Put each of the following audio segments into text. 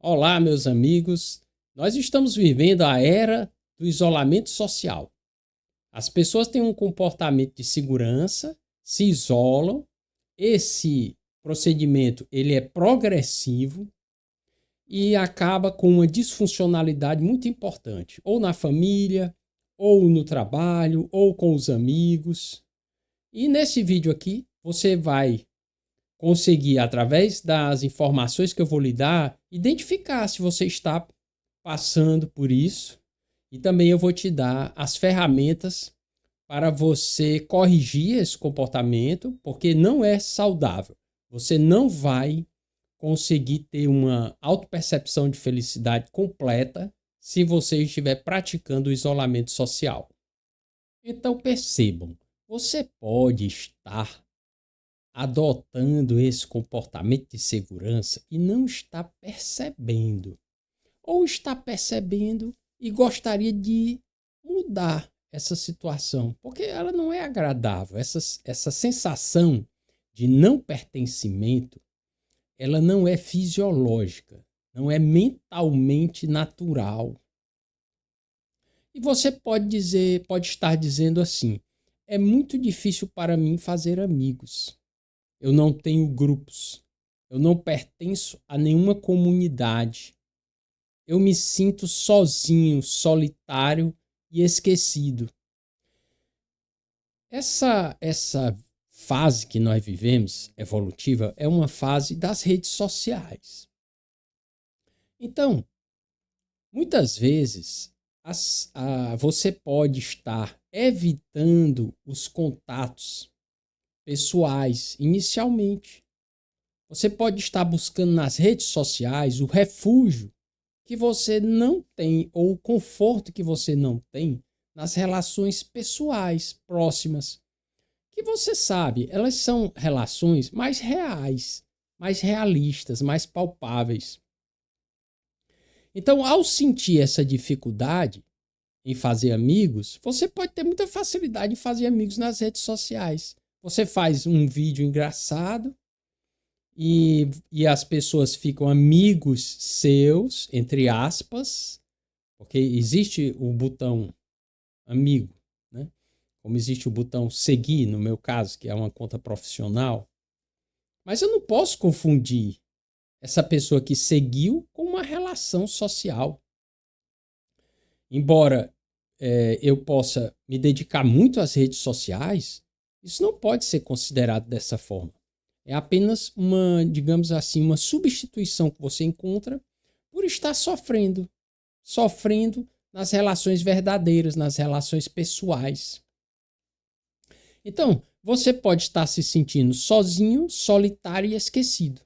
Olá, meus amigos. Nós estamos vivendo a era do isolamento social. As pessoas têm um comportamento de segurança, se isolam. Esse procedimento ele é progressivo e acaba com uma disfuncionalidade muito importante, ou na família, ou no trabalho, ou com os amigos. E nesse vídeo aqui, você vai conseguir, através das informações que eu vou lhe dar, identificar se você está passando por isso. E também eu vou te dar as ferramentas para você corrigir esse comportamento, porque não é saudável. Você não vai conseguir ter uma autopercepção de felicidade completa se você estiver praticando o isolamento social. Então percebam, você pode estar adotando esse comportamento de segurança e não está percebendo. Ou está percebendo e gostaria de mudar essa situação, porque ela não é agradável. Essa sensação de não pertencimento, ela não é fisiológica, não é mentalmente natural. E você pode estar dizendo assim: é muito difícil para mim fazer amigos. Eu não tenho grupos. Eu não pertenço a nenhuma comunidade. Eu me sinto sozinho, solitário e esquecido. Essa fase que nós vivemos, evolutiva, é uma fase das redes sociais. Então, muitas vezes, você pode estar evitando os contatos pessoais inicialmente. Você pode estar buscando nas redes sociais o refúgio que você não tem ou o conforto que você não tem nas relações pessoais próximas. Que você sabe, elas são relações mais reais, mais realistas, mais palpáveis. Então, ao sentir essa dificuldade em fazer amigos, você pode ter muita facilidade em fazer amigos nas redes sociais. Você faz um vídeo engraçado, e as pessoas ficam amigos seus, entre aspas, porque existe o botão amigo, né? Como existe o botão seguir, no meu caso, que é uma conta profissional. Mas eu não posso confundir essa pessoa que seguiu com uma relação social. Embora eu possa me dedicar muito às redes sociais, isso não pode ser considerado dessa forma. É apenas uma, digamos assim, uma substituição que você encontra por estar sofrendo nas relações verdadeiras, nas relações pessoais. Então, você pode estar se sentindo sozinho, solitário e esquecido.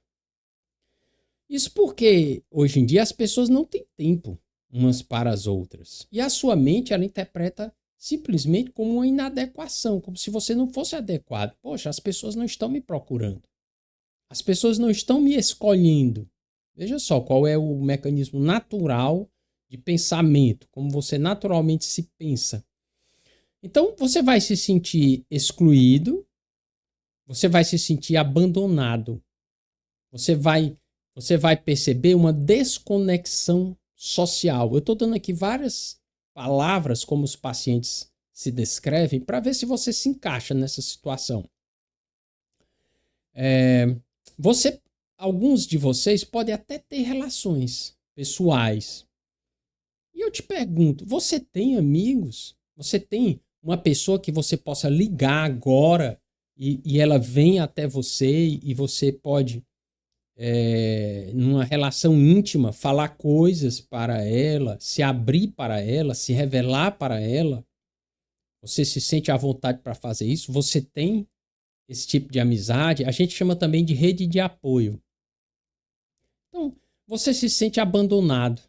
Isso porque, hoje em dia, as pessoas não têm tempo umas para as outras. E a sua mente, ela interpreta simplesmente como uma inadequação, como se você não fosse adequado. Poxa, as pessoas não estão me procurando. As pessoas não estão me escolhendo. Veja só qual é o mecanismo natural de pensamento, como você naturalmente se pensa. Então, você vai se sentir excluído, você vai se sentir abandonado. Você vai perceber uma desconexão social. Eu estou dando aqui várias palavras como os pacientes se descrevem para ver se você se encaixa nessa situação. Alguns de vocês podem até ter relações pessoais. E eu te pergunto, você tem amigos? Você tem uma pessoa que você possa ligar agora e ela vem até você e você pode, numa relação íntima, falar coisas para ela, se abrir para ela, se revelar para ela? Você se sente à vontade para fazer isso? Você tem esse tipo de amizade? A gente chama também de rede de apoio. Então, você se sente abandonado.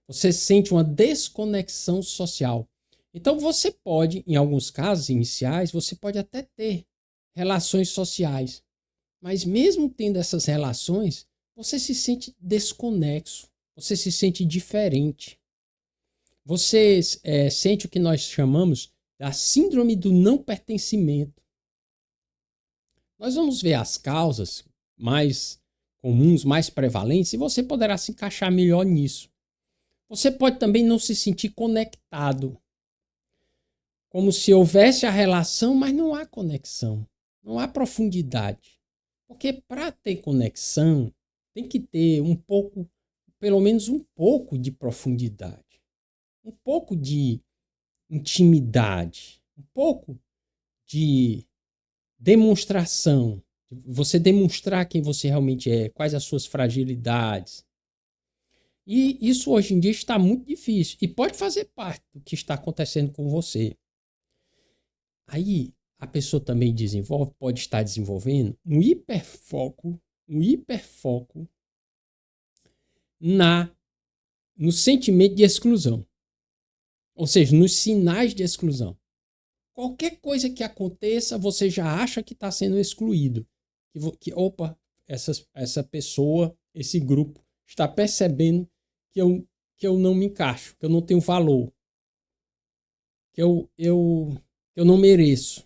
Você sente uma desconexão social. Então, você pode, em alguns casos iniciais, você pode até ter relações sociais. Mas mesmo tendo essas relações, você se sente desconexo. Você se sente diferente. Você sente o que nós chamamos da síndrome do não pertencimento. Nós vamos ver as causas mais comuns, mais prevalentes, e você poderá se encaixar melhor nisso. Você pode também não se sentir conectado, como se houvesse a relação, mas não há conexão, não há profundidade. Porque para ter conexão, tem que ter um pouco, pelo menos um pouco de profundidade, um pouco de intimidade, um pouco de demonstração, você demonstrar quem você realmente é, quais as suas fragilidades. E isso hoje em dia está muito difícil e pode fazer parte do que está acontecendo com você. Aí a pessoa também desenvolve, pode estar desenvolvendo um hiperfoco no sentimento de exclusão. Ou seja, nos sinais de exclusão. Qualquer coisa que aconteça, você já acha que está sendo excluído. Opa, essa pessoa, esse grupo, está percebendo que eu não me encaixo, que eu não tenho valor, que eu não mereço.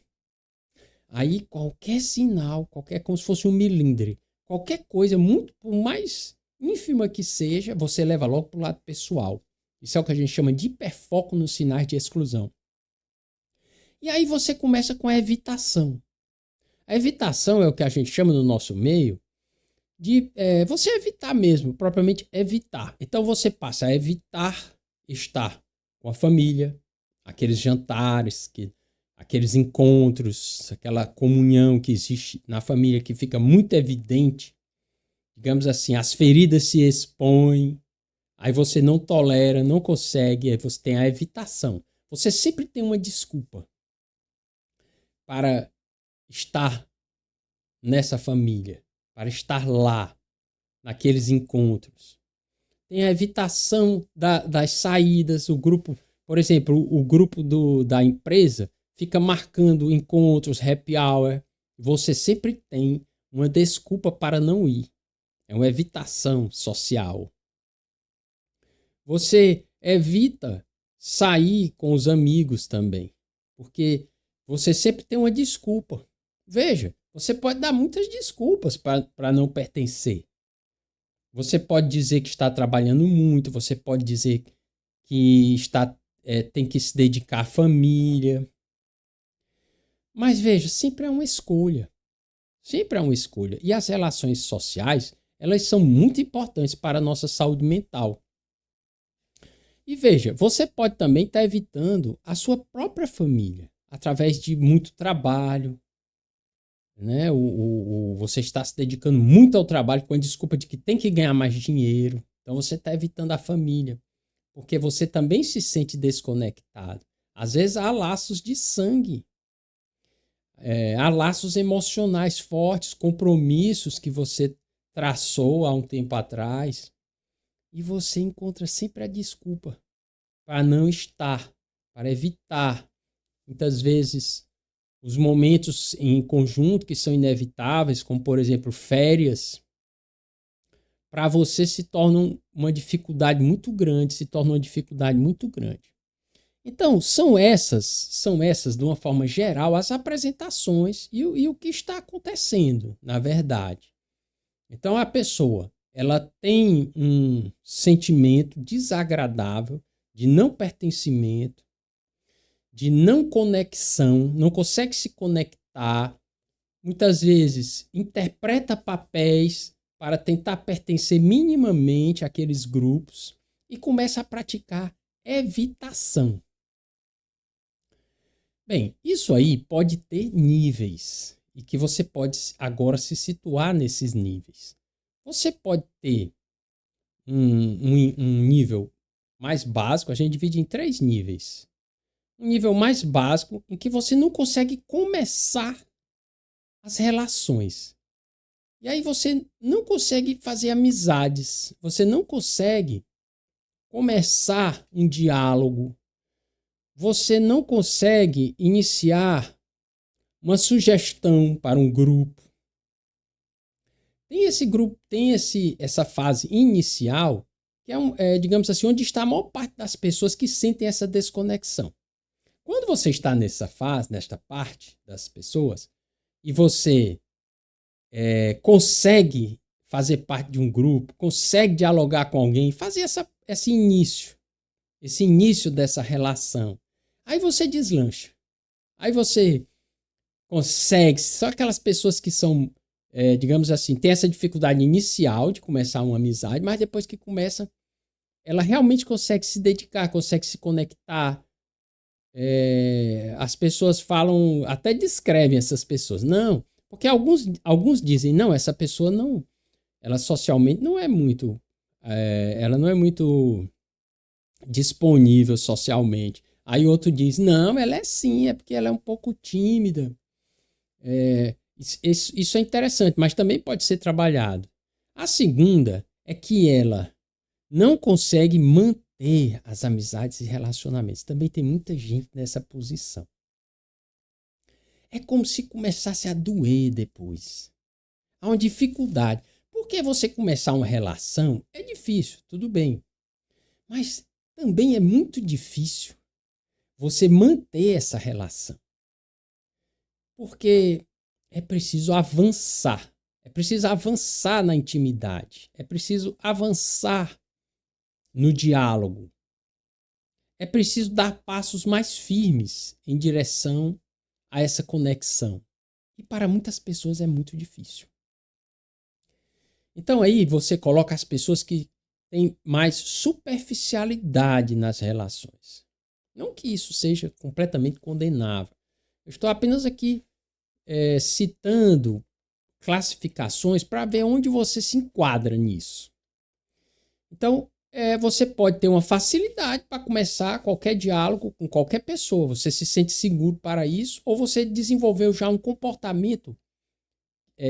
Aí qualquer sinal, como se fosse um milindre, qualquer coisa, muito por mais ínfima que seja, você leva logo para o lado pessoal. Isso é o que a gente chama de hiperfoco nos sinais de exclusão. E aí você começa com a evitação. A evitação é o que a gente chama no nosso meio de você evitar mesmo, propriamente evitar. Então você passa a evitar estar com a família, aqueles jantares, aqueles encontros, aquela comunhão que existe na família que fica muito evidente. Digamos assim, as feridas se expõem, aí você não tolera, não consegue, aí você tem a evitação. Você sempre tem uma desculpa para estar nessa família, para estar lá, naqueles encontros. Tem a evitação das saídas, o grupo, por exemplo, o grupo da empresa fica marcando encontros, happy hour. Você sempre tem uma desculpa para não ir. É uma evitação social. Você evita sair com os amigos também, porque você sempre tem uma desculpa. Veja, você pode dar muitas desculpas para não pertencer. Você pode dizer que está trabalhando muito, você pode dizer que tem que se dedicar à família. Mas veja, sempre é uma escolha. Sempre é uma escolha. E as relações sociais, elas são muito importantes para a nossa saúde mental. E veja, você pode também estar evitando a sua própria família, através de muito trabalho, né? Você está se dedicando muito ao trabalho com a desculpa de que tem que ganhar mais dinheiro. Então você está evitando a família, porque você também se sente desconectado. Às vezes há laços de sangue, há laços emocionais fortes, compromissos que você traçou há um tempo atrás, e você encontra sempre a desculpa para não estar, para evitar, muitas vezes, os momentos em conjunto que são inevitáveis, como, por exemplo, férias, para você se tornam uma dificuldade muito grande, Então, são essas, de uma forma geral, as apresentações e o que está acontecendo, na verdade. Então, a pessoa, ela tem um sentimento desagradável de não pertencimento, de não conexão, não consegue se conectar, muitas vezes interpreta papéis para tentar pertencer minimamente àqueles grupos e começa a praticar evitação. Bem, isso aí pode ter níveis e que você pode agora se situar nesses níveis. Você pode ter um nível mais básico, a gente divide em 3 níveis. Um nível mais básico em que você não consegue começar as relações. E aí você não consegue fazer amizades, você não consegue começar um diálogo, você não consegue iniciar uma sugestão para um grupo. Tem esse grupo, tem essa fase inicial, que digamos assim, onde está a maior parte das pessoas que sentem essa desconexão. Quando você está nessa fase, nesta parte das pessoas, e você consegue fazer parte de um grupo, consegue dialogar com alguém, fazer esse início dessa relação. Aí você deslancha. Aí você consegue, só aquelas pessoas que são, digamos assim, tem essa dificuldade inicial de começar uma amizade, mas depois que começa, ela realmente consegue se dedicar, consegue se conectar. As pessoas falam, até descrevem essas pessoas. Não, porque alguns dizem, não, essa pessoa não, ela socialmente não é muito, ela não é muito disponível socialmente. Aí outro diz, não, ela é sim, é porque ela é um pouco tímida. Isso é interessante, mas também pode ser trabalhado. A segunda é que ela não consegue manter as amizades e relacionamentos. Também tem muita gente nessa posição. É como se começasse a doer depois. Há uma dificuldade. Porque você começar uma relação é difícil, tudo bem. Mas também é muito difícil você manter essa relação. Porque é preciso avançar. É preciso avançar na intimidade. É preciso avançar no diálogo. É preciso dar passos mais firmes em direção a essa conexão. E para muitas pessoas é muito difícil. Então aí você coloca as pessoas que têm mais superficialidade nas relações. Não que isso seja completamente condenável. Eu estou apenas aqui citando classificações para ver onde você se enquadra nisso. Então, você pode ter uma facilidade para começar qualquer diálogo com qualquer pessoa. Você se sente seguro para isso, ou você desenvolveu já um comportamento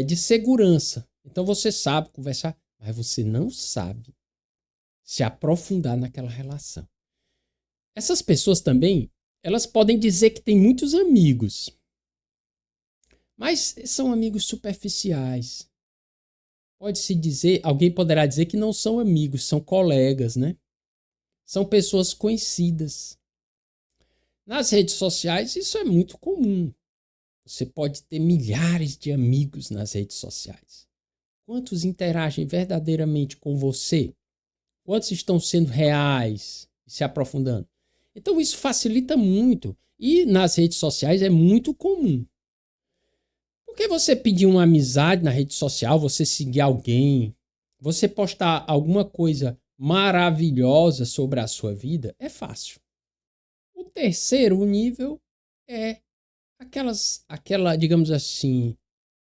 de segurança. Então você sabe conversar, mas você não sabe se aprofundar naquela relação. Essas pessoas também, elas podem dizer que têm muitos amigos, mas são amigos superficiais. Pode-se dizer, alguém poderá dizer que não são amigos, são colegas, né? São pessoas conhecidas. Nas redes sociais, isso é muito comum. Você pode ter milhares de amigos nas redes sociais. Quantos interagem verdadeiramente com você? Quantos estão sendo reais e se aprofundando? Então isso facilita muito. E nas redes sociais é muito comum. Porque você pedir uma amizade na rede social, você seguir alguém, você postar alguma coisa maravilhosa sobre a sua vida, é fácil. O terceiro nível é digamos assim,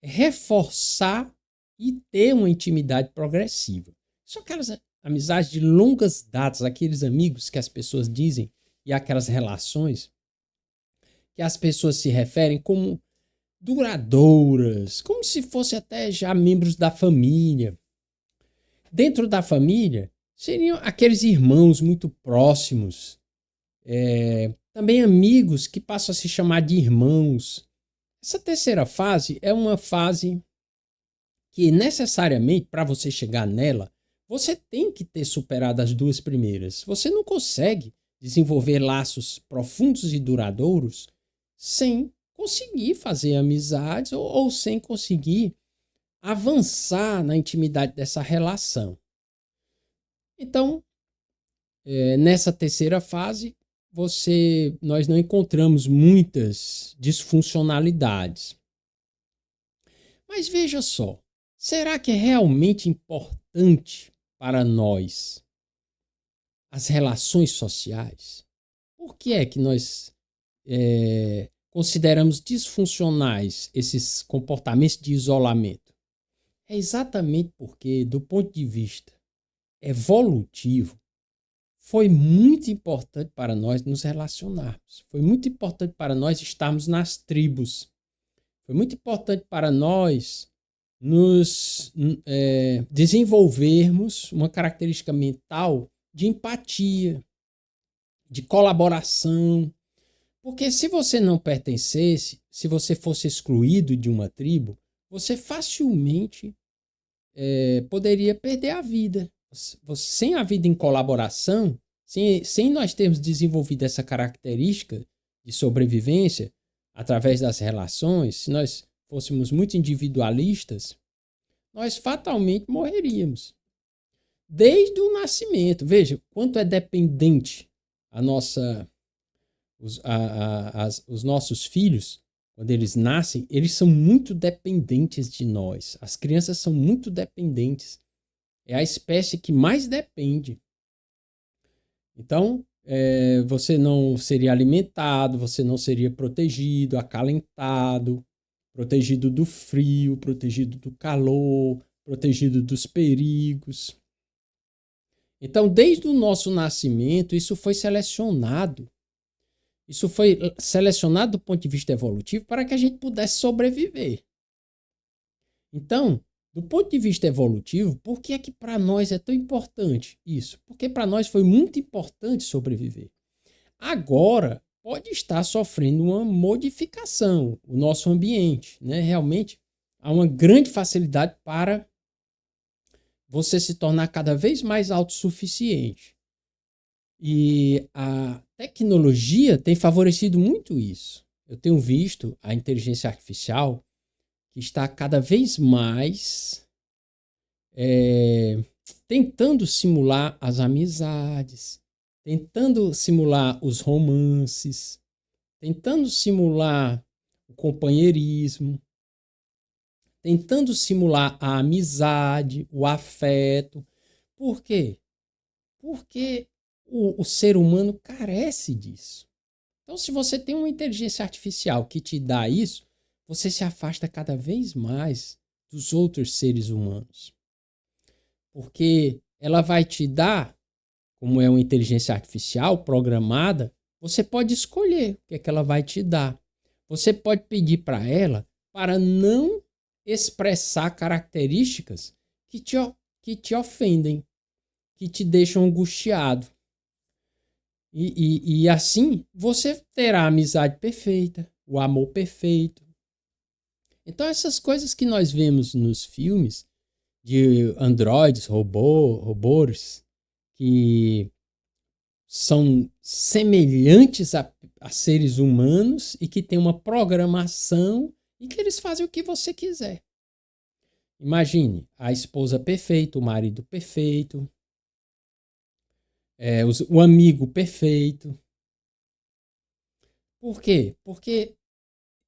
reforçar e ter uma intimidade progressiva. São aquelas amizades de longas datas, aqueles amigos que as pessoas dizem e aquelas relações que as pessoas se referem como duradouras, como se fossem até já membros da família. Dentro da família, seriam aqueles irmãos muito próximos, também amigos que passam a se chamar de irmãos. Essa terceira fase é uma fase que necessariamente, para você chegar nela, você tem que ter superado as duas primeiras. Você não consegue desenvolver laços profundos e duradouros sem conseguir fazer amizades ou sem conseguir avançar na intimidade dessa relação. Então, nessa terceira fase, nós não encontramos muitas disfuncionalidades. Mas veja só, será que é realmente importante para nós as relações sociais? Por que é que nós consideramos disfuncionais esses comportamentos de isolamento? É exatamente porque, do ponto de vista evolutivo, foi muito importante para nós nos relacionarmos. Foi muito importante para nós estarmos nas tribos. Foi muito importante para nós nos desenvolvermos uma característica mental de empatia, de colaboração. Porque se você não pertencesse, se você fosse excluído de uma tribo, você facilmente poderia perder a vida. Sem a vida em colaboração, sem nós termos desenvolvido essa característica de sobrevivência através das relações, se nós fôssemos muito individualistas, nós fatalmente morreríamos. Desde o nascimento. Veja quanto é dependente os nossos filhos, quando eles nascem, eles são muito dependentes de nós. As crianças são muito dependentes. É a espécie que mais depende. Então, você não seria alimentado, você não seria protegido, acalentado, protegido do frio, protegido do calor, protegido dos perigos. Então, desde o nosso nascimento, isso foi selecionado. Isso foi selecionado do ponto de vista evolutivo para que a gente pudesse sobreviver. Então, do ponto de vista evolutivo, por que é que para nós é tão importante isso? Porque para nós foi muito importante sobreviver. Agora, pode estar sofrendo uma modificação, o nosso ambiente, né? Realmente, há uma grande facilidade para você se tornar cada vez mais autossuficiente. E a tecnologia tem favorecido muito isso. Eu tenho visto a inteligência artificial que está cada vez mais tentando simular as amizades, tentando simular os romances, tentando simular o companheirismo, tentando simular a amizade, o afeto. Por quê? Porque o ser humano carece disso. Então, se você tem uma inteligência artificial que te dá isso, você se afasta cada vez mais dos outros seres humanos. Porque ela vai te dar, como é uma inteligência artificial programada, você pode escolher o que é que ela vai te dar. Você pode pedir para ela para não expressar características que te ofendem, que te deixam angustiado. E assim você terá a amizade perfeita, o amor perfeito. Então essas coisas que nós vemos nos filmes de androides, robôs, que são semelhantes a seres humanos e que têm uma programação e que eles fazem o que você quiser. Imagine a esposa perfeita, o marido perfeito, o amigo perfeito. Por quê? Porque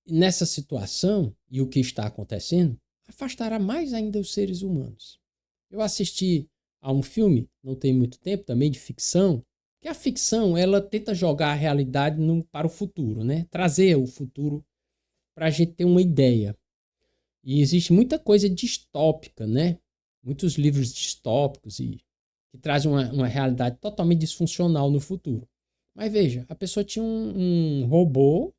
nessa situação, e o que está acontecendo, afastará mais ainda os seres humanos. Eu assisti a um filme, não tem muito tempo, também de ficção, que a ficção ela tenta jogar a realidade para o futuro, né? Trazer o futuro para a gente ter uma ideia. E existe muita coisa distópica, né? Muitos livros distópicos que trazem uma realidade totalmente disfuncional no futuro. Mas veja, a pessoa tinha um robô,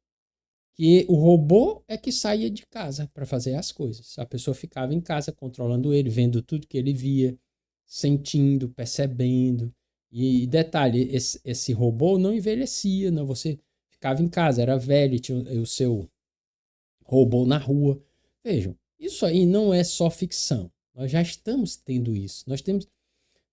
que o robô é que saía de casa para fazer as coisas. A pessoa ficava em casa controlando ele, vendo tudo que ele via, sentindo, percebendo. E detalhe, esse robô não envelhecia, não. Você ficava em casa, era velho, tinha o seu robô na rua. Vejam, isso aí não é só ficção. Nós já estamos tendo isso.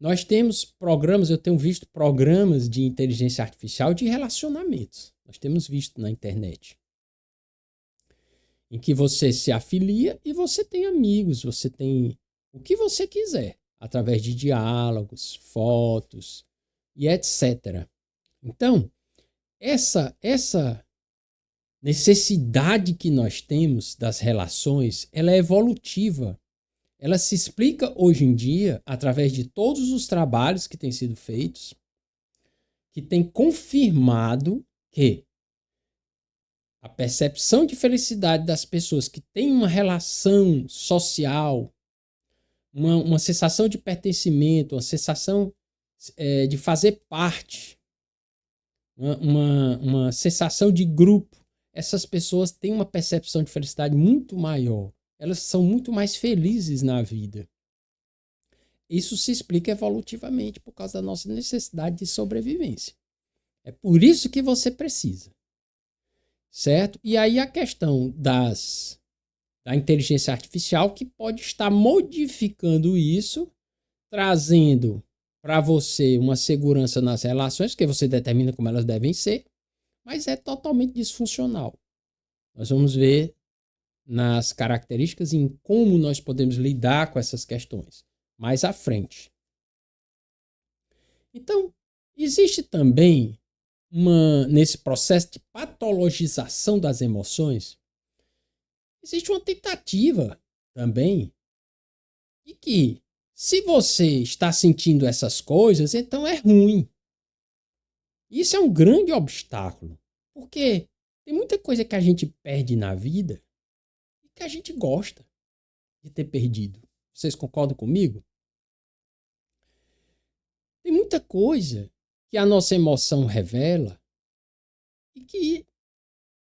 Nós temos programas, eu tenho visto programas de inteligência artificial de relacionamentos. Nós temos visto na internet. Em que você se afilia e você tem amigos, você tem o que você quiser, através de diálogos, fotos e etc. Então, essa necessidade que nós temos das relações, ela é evolutiva. Ela se explica hoje em dia através de todos os trabalhos que têm sido feitos, que têm confirmado que a percepção de felicidade das pessoas que têm uma relação social, uma sensação de pertencimento, uma sensação de fazer parte, uma sensação de grupo, essas pessoas têm uma percepção de felicidade muito maior. Elas são muito mais felizes na vida. Isso se explica evolutivamente por causa da nossa necessidade de sobrevivência. É por isso que você precisa. Certo? E aí a questão da inteligência artificial que pode estar modificando isso, trazendo para você uma segurança nas relações, porque você determina como elas devem ser, mas é totalmente disfuncional. Nós vamos ver nas características e em como nós podemos lidar com essas questões mais à frente. Então, existe também nesse processo de patologização das emoções, existe uma tentativa também de que, se você está sentindo essas coisas, então é ruim. Isso é um grande obstáculo, porque tem muita coisa que a gente perde na vida e que a gente gosta de ter perdido. Vocês concordam comigo? Tem muita coisa que a nossa emoção revela e que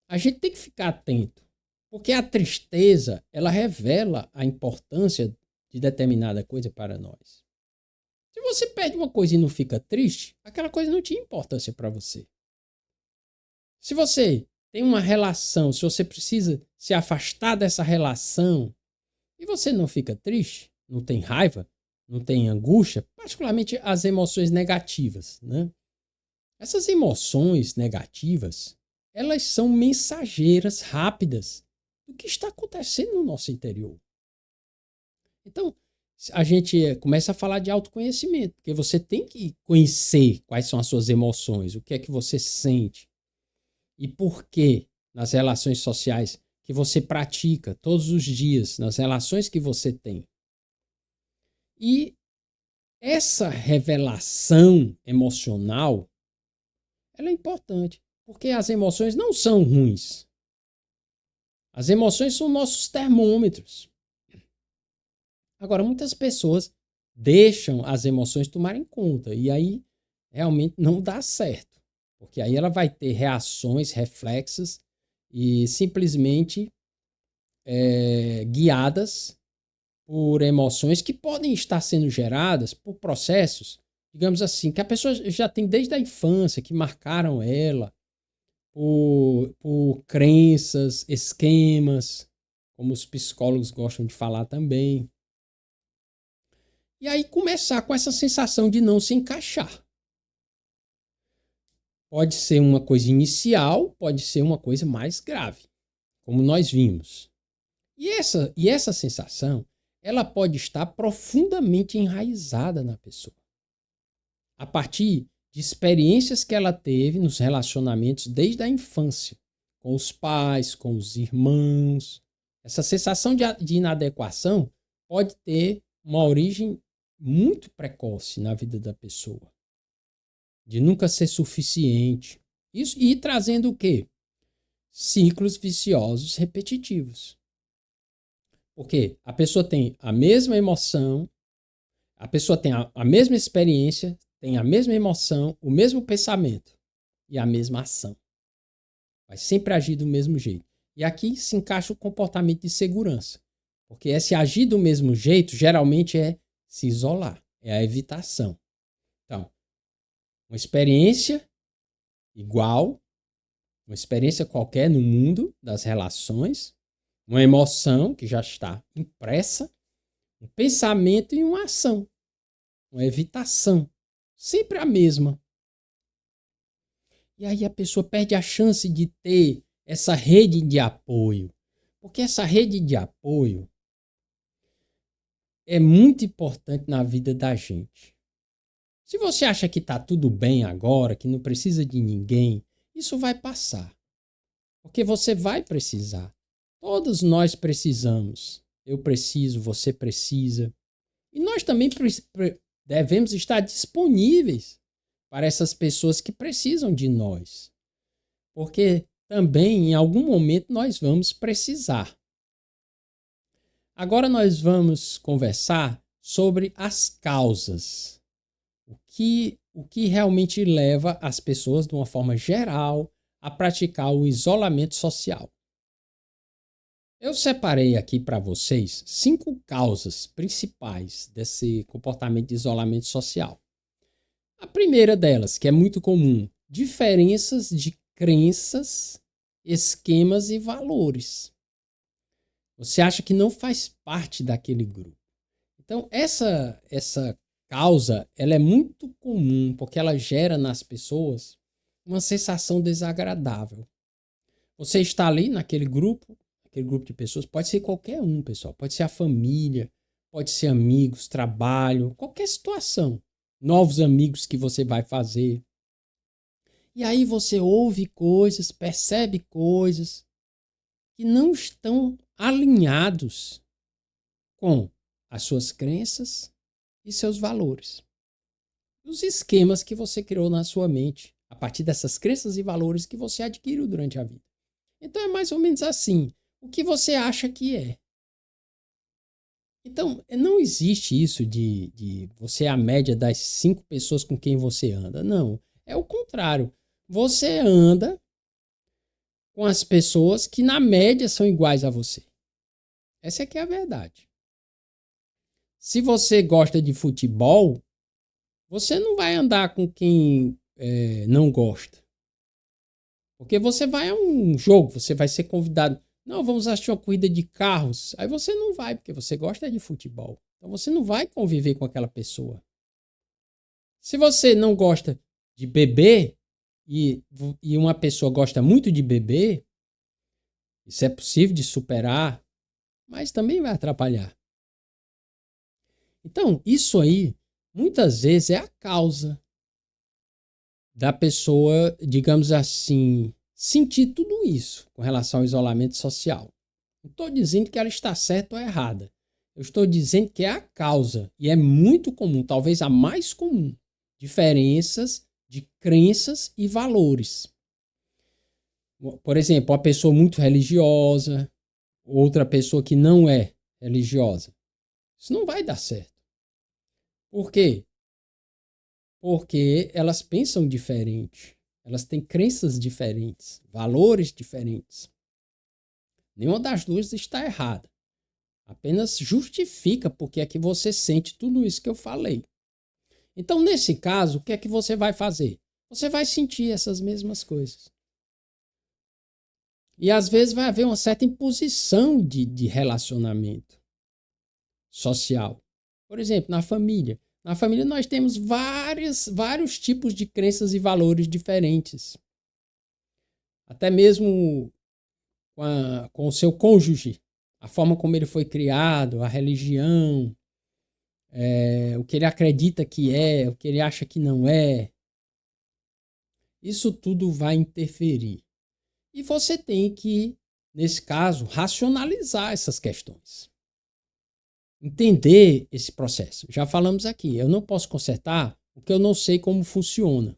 a gente tem que ficar atento, porque a tristeza, ela revela a importância de determinada coisa para nós. Se você perde uma coisa e não fica triste, aquela coisa não tinha importância para você. Se você tem uma relação, se você precisa se afastar dessa relação e você não fica triste, não tem raiva, não tem angústia, particularmente as emoções negativas, né? Essas emoções negativas, elas são mensageiras rápidas do que está acontecendo no nosso interior. Então, a gente começa a falar de autoconhecimento, porque você tem que conhecer quais são as suas emoções, o que é que você sente e por que nas relações sociais que você pratica todos os dias, nas relações que você tem. E essa revelação emocional, ela é importante, porque as emoções não são ruins. As emoções são nossos termômetros. Agora, muitas pessoas deixam as emoções tomarem conta e aí realmente não dá certo, porque aí ela vai ter reações, reflexos e simplesmente guiadas por emoções que podem estar sendo geradas por processos, digamos assim, que a pessoa já tem desde a infância, que marcaram ela, por crenças, esquemas, como os psicólogos gostam de falar também. E aí começar com essa sensação de não se encaixar. Pode ser uma coisa inicial, pode ser uma coisa mais grave, como nós vimos. E essa sensação, ela pode estar profundamente enraizada na pessoa. A partir de experiências que ela teve nos relacionamentos desde a infância, com os pais, com os irmãos. Essa sensação de inadequação pode ter uma origem muito precoce na vida da pessoa, de nunca ser suficiente. Isso, e trazendo o quê? Ciclos viciosos repetitivos. Porque a pessoa tem a mesma emoção, a pessoa tem a mesma experiência, tem a mesma emoção, o mesmo pensamento e a mesma ação. Vai sempre agir do mesmo jeito. E aqui se encaixa o comportamento de segurança. Porque esse agir do mesmo jeito geralmente é se isolar, é a evitação. Então, uma experiência igual, uma experiência qualquer no mundo das relações, uma emoção que já está impressa, um pensamento e uma ação, uma evitação, sempre a mesma. E aí a pessoa perde a chance de ter essa rede de apoio, porque essa rede de apoio é muito importante na vida da gente. Se você acha que está tudo bem agora, que não precisa de ninguém, isso vai passar. Porque você vai precisar. Todos nós precisamos. Eu preciso, você precisa. E nós também devemos estar disponíveis para essas pessoas que precisam de nós. Porque também, em algum momento, nós vamos precisar. Agora nós vamos conversar sobre as causas. O que realmente leva as pessoas, de uma forma geral, a praticar o isolamento social. Eu separei aqui para vocês 5 causas principais desse comportamento de isolamento social. A primeira delas, que é muito comum, diferenças de crenças, esquemas e valores. Você acha que não faz parte daquele grupo. Então, essa causa, ela é muito comum, porque ela gera nas pessoas uma sensação desagradável. Você está ali naquele grupo aquele grupo de pessoas, pode ser qualquer um, pessoal. Pode ser a família, pode ser amigos, trabalho, qualquer situação. Novos amigos que você vai fazer. E aí você ouve coisas, percebe coisas que não estão alinhados com as suas crenças e seus valores. Os esquemas que você criou na sua mente, a partir dessas crenças e valores que você adquiriu durante a vida. Então é mais ou menos assim. O que você acha que é? Então, não existe isso de você é a média das 5 pessoas com quem você anda. Não. É o contrário. Você anda com as pessoas que, na média, são iguais a você. Essa é que é a verdade. Se você gosta de futebol, você não vai andar com quem não gosta. Porque você vai a um jogo, você vai ser convidado. Não, vamos assistir uma corrida de carros. Aí você não vai, porque você gosta de futebol. Então você não vai conviver com aquela pessoa. Se você não gosta de beber e uma pessoa gosta muito de beber, isso é possível de superar, mas também vai atrapalhar. Então, isso aí, muitas vezes, é a causa da pessoa, digamos assim, sentir tudo isso com relação ao isolamento social. Não estou dizendo que ela está certa ou errada. Eu estou dizendo que é a causa, e é muito comum, talvez a mais comum, diferenças de crenças e valores. Por exemplo, uma pessoa muito religiosa, outra pessoa que não é religiosa. Isso não vai dar certo. Por quê? Porque elas pensam diferente. Elas têm crenças diferentes, valores diferentes. Nenhuma das duas está errada. Apenas justifica porque é que você sente tudo isso que eu falei. Então, nesse caso, o que é que você vai fazer? Você vai sentir essas mesmas coisas. E às vezes vai haver uma certa imposição de relacionamento social. Por exemplo, na família. Na família nós temos vários tipos de crenças e valores diferentes. Até mesmo com o seu cônjuge. A forma como ele foi criado, a religião, o que ele acredita que é, o que ele acha que não é. Isso tudo vai interferir. E você tem que, nesse caso, racionalizar essas questões. Entender esse processo. Já falamos aqui, eu não posso consertar o que eu não sei como funciona.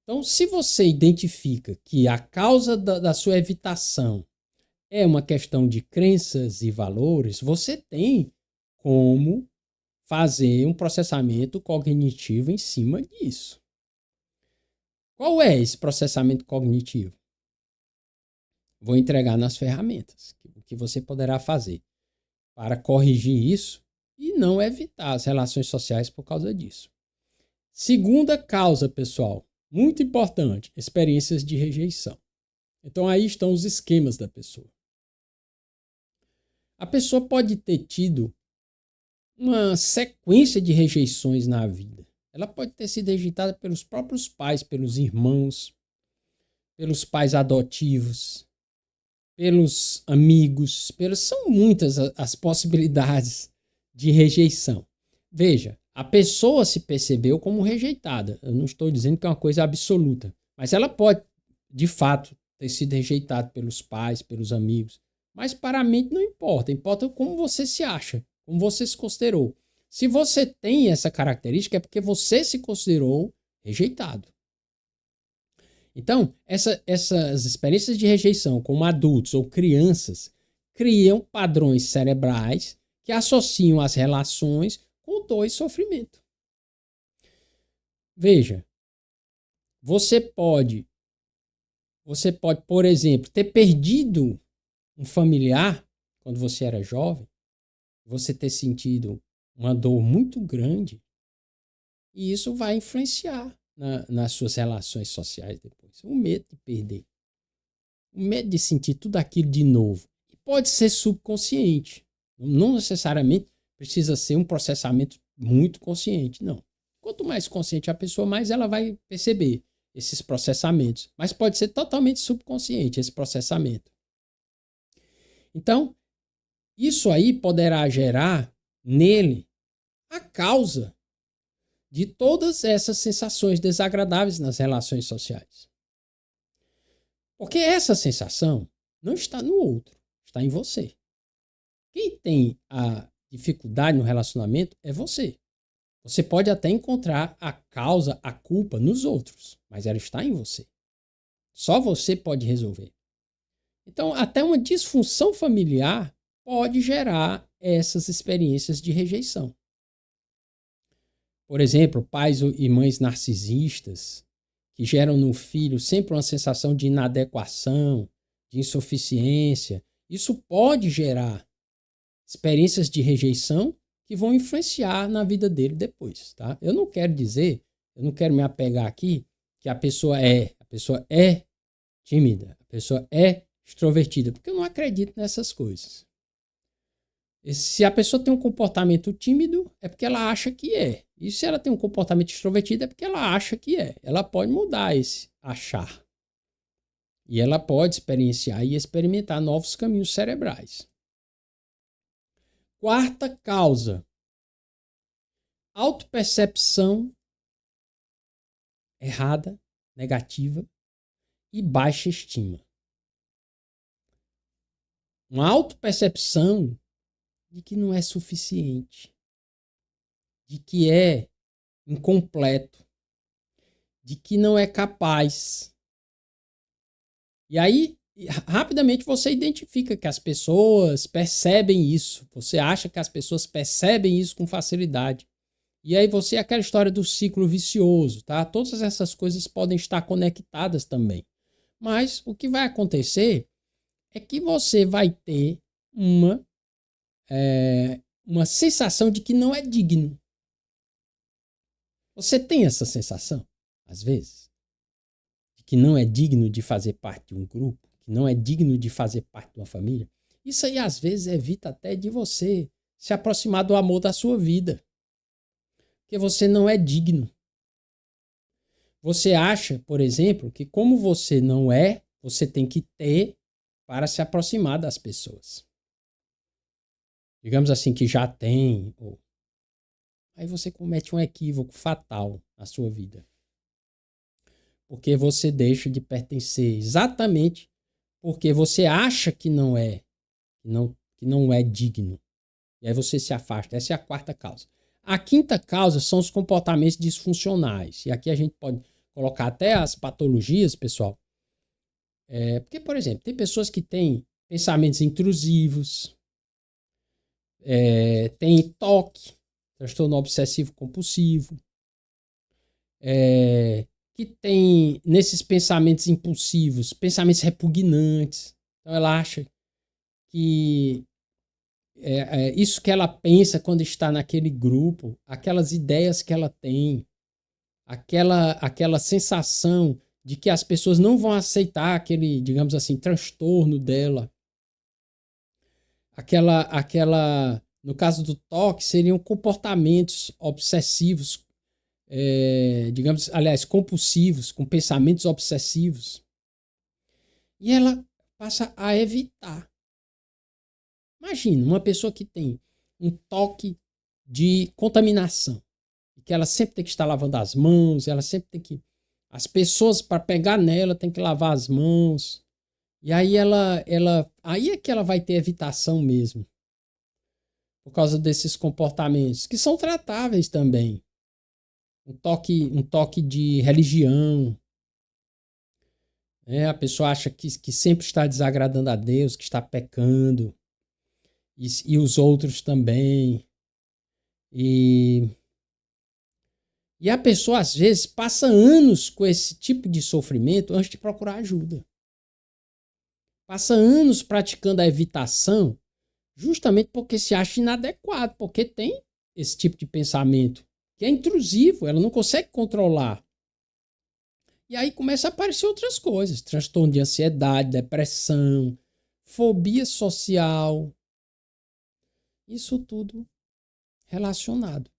Então, se você identifica que a causa da sua evitação é uma questão de crenças e valores, você tem como fazer um processamento cognitivo em cima disso. Qual é esse processamento cognitivo? Vou entregar nas ferramentas o que você poderá fazer para corrigir isso e não evitar as relações sociais por causa disso. Segunda causa, pessoal, muito importante, experiências de rejeição. Então aí estão os esquemas da pessoa. A pessoa pode ter tido uma sequência de rejeições na vida. Ela pode ter sido rejeitada pelos próprios pais, pelos irmãos, pelos pais adotivos, pelos amigos, são muitas as possibilidades de rejeição. Veja, a pessoa se percebeu como rejeitada. Eu não estou dizendo que é uma coisa absoluta, mas ela pode, de fato, ter sido rejeitada pelos pais, pelos amigos. Mas para a mente não importa, importa como você se acha, como você se considerou. Se você tem essa característica, é porque você se considerou rejeitado. Então, essas experiências de rejeição como adultos ou crianças criam padrões cerebrais que associam as relações com dor e sofrimento. Veja, você pode, por exemplo, ter perdido um familiar quando você era jovem, você ter sentido uma dor muito grande, e isso vai influenciar nas suas relações sociais depois. O medo de perder. O medo de sentir tudo aquilo de novo. E pode ser subconsciente. Não necessariamente precisa ser um processamento muito consciente, não. Quanto mais consciente a pessoa, mais ela vai perceber esses processamentos. Mas pode ser totalmente subconsciente esse processamento. Então, isso aí poderá gerar nele a causa de todas essas sensações desagradáveis nas relações sociais. Porque essa sensação não está no outro, está em você. Quem tem a dificuldade no relacionamento é você. Você pode até encontrar a causa, a culpa nos outros, mas ela está em você. Só você pode resolver. Então, até uma disfunção familiar pode gerar essas experiências de rejeição. Por exemplo, pais e mães narcisistas que geram no filho sempre uma sensação de inadequação, de insuficiência. Isso pode gerar experiências de rejeição que vão influenciar na vida dele depois, tá? Eu não quero me apegar aqui que a pessoa é tímida, a pessoa é extrovertida, porque eu não acredito nessas coisas. Se a pessoa tem um comportamento tímido, é porque ela acha que é. E se ela tem um comportamento extrovertido, é porque ela acha que é. Ela pode mudar esse achar. E ela pode experienciar e experimentar novos caminhos cerebrais. Quarta causa: autopercepção errada, negativa e baixa estima. Uma autopercepção de que não é suficiente, de que é incompleto, de que não é capaz. E aí, rapidamente você identifica que as pessoas percebem isso. Você acha que as pessoas percebem isso com facilidade. E aí você, aquela história do ciclo vicioso, tá? Todas essas coisas podem estar conectadas também. Mas o que vai acontecer é que você vai ter uma sensação de que não é digno. Você tem essa sensação, às vezes, de que não é digno de fazer parte de um grupo, que não é digno de fazer parte de uma família? Isso aí, às vezes, evita até de você se aproximar do amor da sua vida. Porque você não é digno. Você acha, por exemplo, que como você não é, você tem que ter para se aproximar das pessoas. Digamos assim, que já tem. Aí você comete um equívoco fatal na sua vida. Porque você deixa de pertencer exatamente porque você acha que não é, que não é digno. E aí você se afasta. Essa é a quarta causa. A quinta causa são os comportamentos disfuncionais. E aqui a gente pode colocar até as patologias, pessoal. Porque, por exemplo, tem pessoas que têm pensamentos intrusivos, tem TOC, transtorno obsessivo compulsivo, que tem nesses pensamentos impulsivos, pensamentos repugnantes. Então ela acha que isso que ela pensa quando está naquele grupo, aquelas ideias que ela tem, aquela sensação de que as pessoas não vão aceitar aquele, digamos assim, transtorno dela. No caso do TOC, seriam comportamentos obsessivos, compulsivos, com pensamentos obsessivos. E ela passa a evitar. Imagina, uma pessoa que tem um toque de contaminação, que ela sempre tem que estar lavando as mãos, ela sempre tem que... As pessoas, para pegar nela, tem que lavar as mãos. E aí aí é que ela vai ter evitação mesmo. Por causa desses comportamentos, que são tratáveis também. Um toque de religião. A pessoa acha que sempre está desagradando a Deus, que está pecando. E os outros também. E a pessoa, às vezes, passa anos com esse tipo de sofrimento antes de procurar ajuda. Passa anos praticando a evitação justamente porque se acha inadequado, porque tem esse tipo de pensamento que é intrusivo, ela não consegue controlar. E aí começa a aparecer outras coisas, transtorno de ansiedade, depressão, fobia social. Isso tudo relacionado.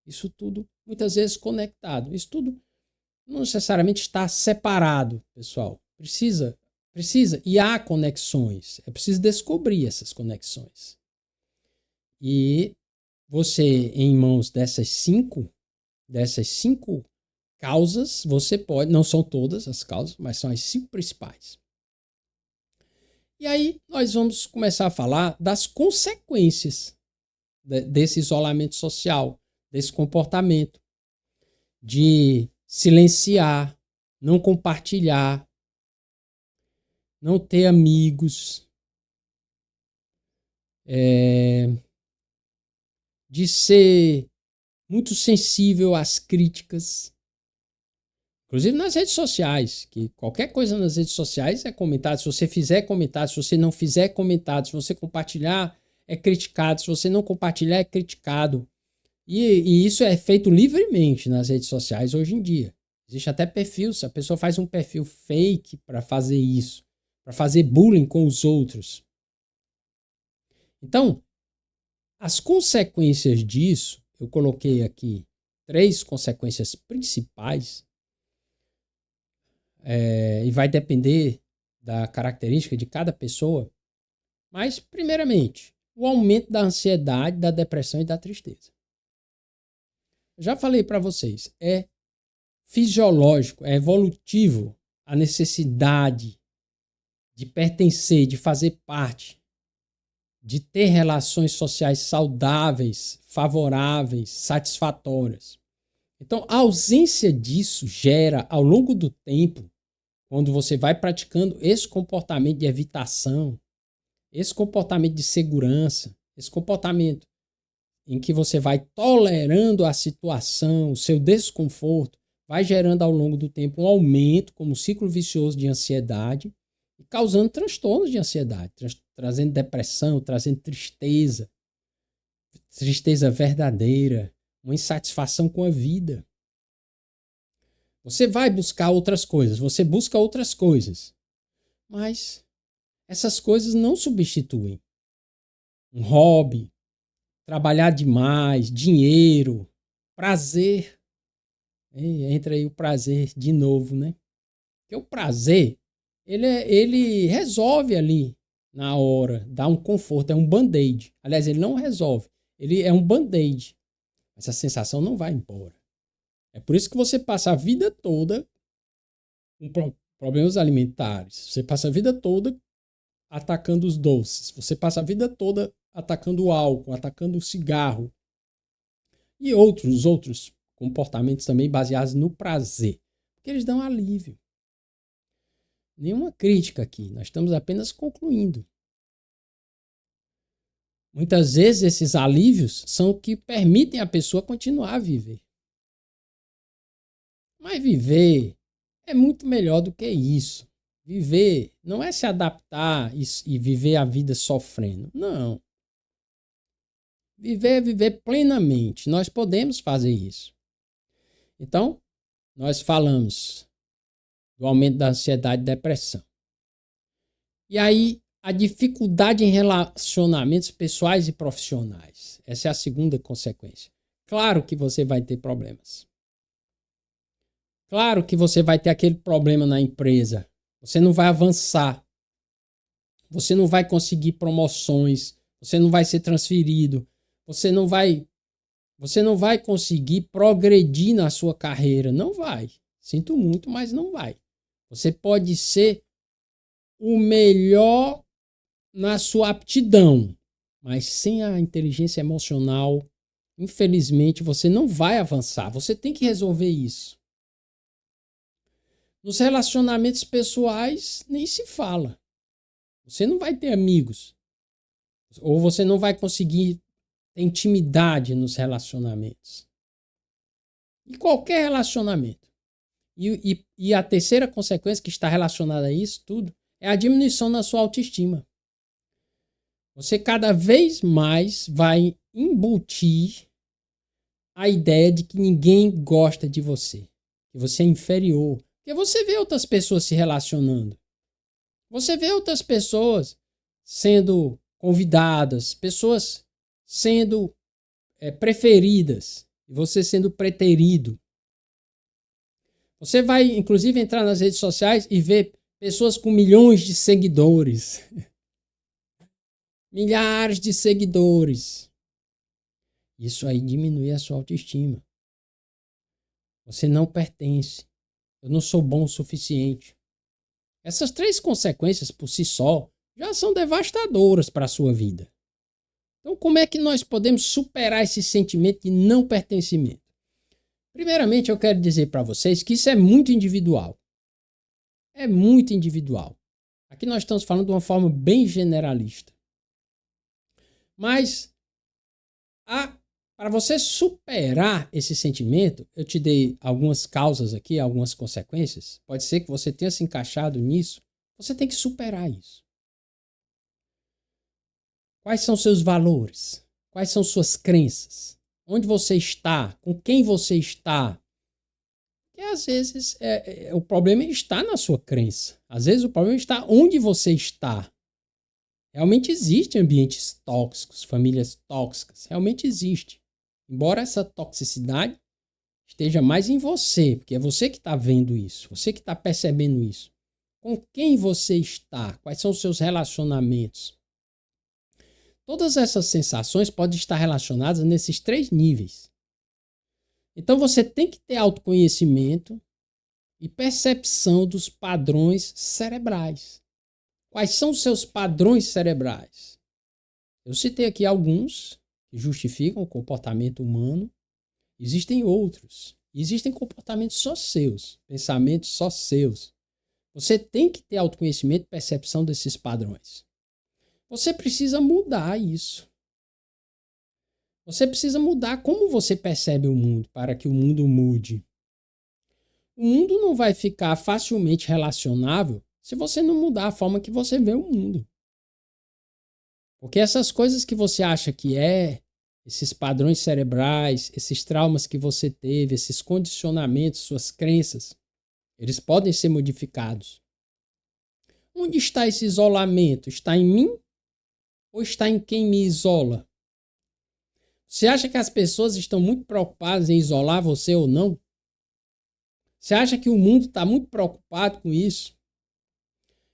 Isso tudo muitas vezes conectado. Isso tudo não necessariamente está separado, pessoal. Precisa. E há conexões. É preciso descobrir essas conexões. E você, em mãos dessas cinco causas, você pode, não são todas as causas, mas são as 5 principais. E aí nós vamos começar a falar das consequências desse isolamento social, desse comportamento de silenciar, não compartilhar, não ter amigos, de ser muito sensível às críticas, inclusive nas redes sociais, que qualquer coisa nas redes sociais é comentado. Se você fizer comentário, se você não fizer comentário, se você compartilhar, é criticado. Se você não compartilhar, é criticado. E isso é feito livremente nas redes sociais hoje em dia. Existe até perfil, se a pessoa faz um perfil fake para fazer isso, para fazer bullying com os outros. Então, as consequências disso, eu coloquei aqui 3 consequências principais, e vai depender da característica de cada pessoa. Mas, primeiramente, o aumento da ansiedade, da depressão e da tristeza. Já falei para vocês, é fisiológico, é evolutivo a necessidade de pertencer, de fazer parte, de ter relações sociais saudáveis, favoráveis, satisfatórias. Então, a ausência disso gera, ao longo do tempo, quando você vai praticando esse comportamento de evitação, esse comportamento de segurança, esse comportamento em que você vai tolerando a situação, o seu desconforto, vai gerando ao longo do tempo um aumento, como um ciclo vicioso de ansiedade, e causando transtornos de ansiedade, trazendo depressão, trazendo tristeza verdadeira, uma insatisfação com a vida. Você vai buscar outras coisas, você busca outras coisas, mas essas coisas não substituem um hobby, trabalhar demais, dinheiro, prazer. Entra aí o prazer de novo, né? Porque o prazer, ele resolve ali na hora, dá um conforto, é um band-aid. Aliás, ele não resolve, ele é um band-aid, mas a sensação não vai embora. É por isso que você passa a vida toda com problemas alimentares. Você passa a vida toda atacando os doces. Você passa a vida toda atacando o álcool, atacando o cigarro. E outros comportamentos também baseados no prazer. Porque eles dão alívio. Nenhuma crítica aqui. Nós estamos apenas concluindo. Muitas vezes esses alívios são o que permitem a pessoa continuar a viver. Mas viver é muito melhor do que isso. Viver não é se adaptar e viver a vida sofrendo. Não. Viver é viver plenamente. Nós podemos fazer isso. Então, nós falamos do aumento da ansiedade e depressão. E aí, a dificuldade em relacionamentos pessoais e profissionais. Essa é a segunda consequência. Claro que você vai ter problemas. Claro que você vai ter aquele problema na empresa. Você não vai avançar. Você não vai conseguir promoções. Você não vai ser transferido. Você não vai conseguir progredir na sua carreira. Não vai. Sinto muito, mas não vai. Você pode ser o melhor na sua aptidão, mas sem a inteligência emocional, infelizmente, você não vai avançar. Você tem que resolver isso. Nos relacionamentos pessoais, nem se fala. Você não vai ter amigos. Ou você não vai conseguir ter intimidade nos relacionamentos. E qualquer relacionamento. E a terceira consequência que está relacionada a isso tudo é a diminuição na sua autoestima. Você cada vez mais vai embutir a ideia de que ninguém gosta de você. Que você é inferior. Porque você vê outras pessoas se relacionando. Você vê outras pessoas sendo convidadas, pessoas sendo preferidas, e você sendo preterido. Você vai, inclusive, entrar nas redes sociais e ver pessoas com milhões de seguidores, milhares de seguidores. Isso aí diminui a sua autoestima. Você não pertence. Eu não sou bom o suficiente. Essas 3 consequências por si só já são devastadoras para a sua vida. Então, como é que nós podemos superar esse sentimento de não pertencimento? Primeiramente, eu quero dizer para vocês que isso é muito individual. É muito individual. Aqui nós estamos falando de uma forma bem generalista. Mas, para você superar esse sentimento, eu te dei algumas causas aqui, algumas consequências. Pode ser que você tenha se encaixado nisso. Você tem que superar isso. Quais são seus valores? Quais são suas crenças? Onde você está? Com quem você está? Porque às vezes o problema está na sua crença. Às vezes o problema está onde você está. Realmente existem ambientes tóxicos, famílias tóxicas. Realmente existe. Embora essa toxicidade esteja mais em você, porque é você que está vendo isso, você que está percebendo isso. Com quem você está? Quais são os seus relacionamentos? Todas essas sensações podem estar relacionadas nesses 3 níveis. Então você tem que ter autoconhecimento e percepção dos padrões cerebrais. Quais são os seus padrões cerebrais? Eu citei aqui alguns que justificam o comportamento humano. Existem outros. Existem comportamentos só seus, pensamentos só seus. Você tem que ter autoconhecimento e percepção desses padrões. Você precisa mudar isso. Você precisa mudar como você percebe o mundo para que o mundo mude. O mundo não vai ficar facilmente relacionável se você não mudar a forma que você vê o mundo. Porque essas coisas que você acha que esses padrões cerebrais, esses traumas que você teve, esses condicionamentos, suas crenças, eles podem ser modificados. Onde está esse isolamento? Está em mim ou está em quem me isola? Você acha que as pessoas estão muito preocupadas em isolar você ou não? Você acha que o mundo está muito preocupado com isso?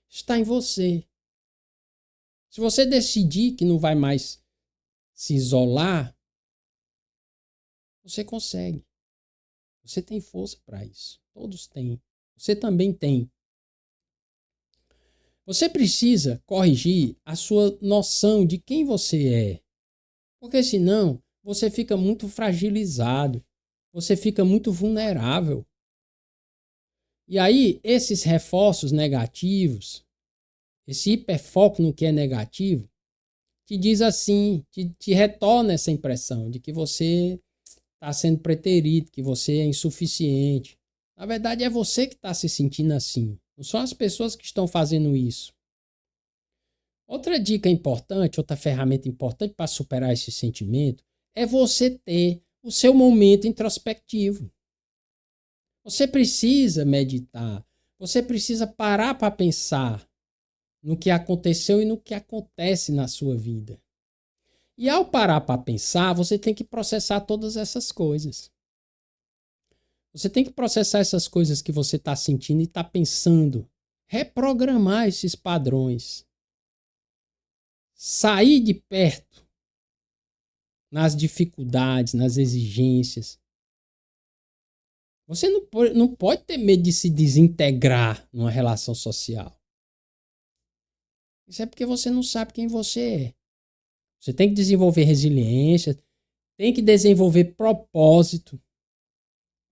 Está em você. Se você decidir que não vai mais se isolar, você consegue. Você tem força para isso. Todos têm. Você também tem. Você precisa corrigir a sua noção de quem você é. Porque senão você fica muito fragilizado. Você fica muito vulnerável. E aí, esses reforços negativos, esse hiperfoco no que é negativo, te diz assim, te retorna essa impressão de que você está sendo preterido, que você é insuficiente. Na verdade, é você que está se sentindo assim. Não são as pessoas que estão fazendo isso. Outra dica importante, outra ferramenta importante para superar esse sentimento é você ter o seu momento introspectivo. Você precisa meditar. Você precisa parar para pensar no que aconteceu e no que acontece na sua vida. E ao parar para pensar, você tem que processar todas essas coisas. Você tem que processar essas coisas que você está sentindo e está pensando. Reprogramar esses padrões. Sair de perto nas dificuldades, nas exigências. Você não pode ter medo de se desintegrar numa relação social. Isso é porque você não sabe quem você é. Você tem que desenvolver resiliência, tem que desenvolver propósito.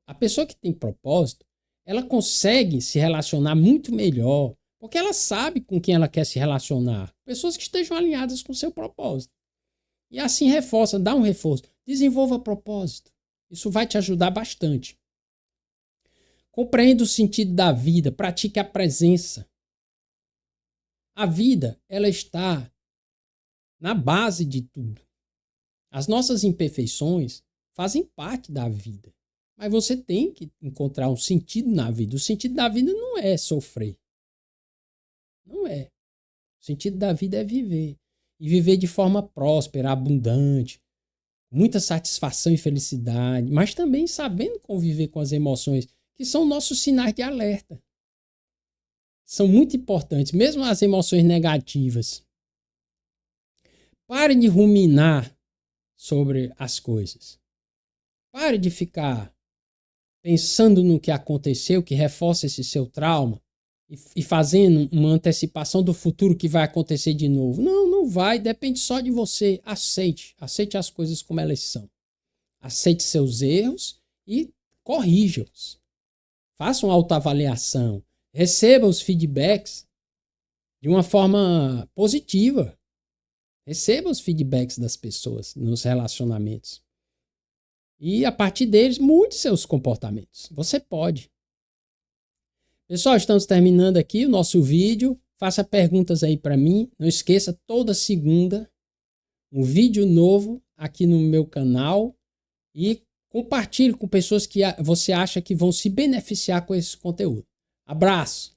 A pessoa que tem propósito, ela consegue se relacionar muito melhor, porque ela sabe com quem ela quer se relacionar. Pessoas que estejam alinhadas com o seu propósito. E assim reforça, dá um reforço. Desenvolva propósito. Isso vai te ajudar bastante. Compreenda o sentido da vida, pratique a presença. A vida, ela está na base de tudo. As nossas imperfeições fazem parte da vida. Mas você tem que encontrar um sentido na vida. O sentido da vida não é sofrer. Não é. O sentido da vida é viver. E viver de forma próspera, abundante, muita satisfação e felicidade, mas também sabendo conviver com as emoções, que são nossos sinais de alerta. são muito importantes, mesmo as emoções negativas. Pare de ruminar sobre as coisas. Pare de ficar pensando no que aconteceu, que reforça esse seu trauma, e fazendo uma antecipação do futuro que vai acontecer de novo. Não, não vai, depende só de você. Aceite as coisas como elas são. Aceite seus erros e corrija-os. Faça uma autoavaliação. Receba os feedbacks de uma forma positiva. Receba os feedbacks das pessoas nos relacionamentos. E a partir deles, mude seus comportamentos. Você pode. Pessoal, estamos terminando aqui o nosso vídeo. Faça perguntas aí para mim. Não esqueça, toda segunda, um vídeo novo aqui no meu canal. E compartilhe com pessoas que você acha que vão se beneficiar com esse conteúdo. Abraço!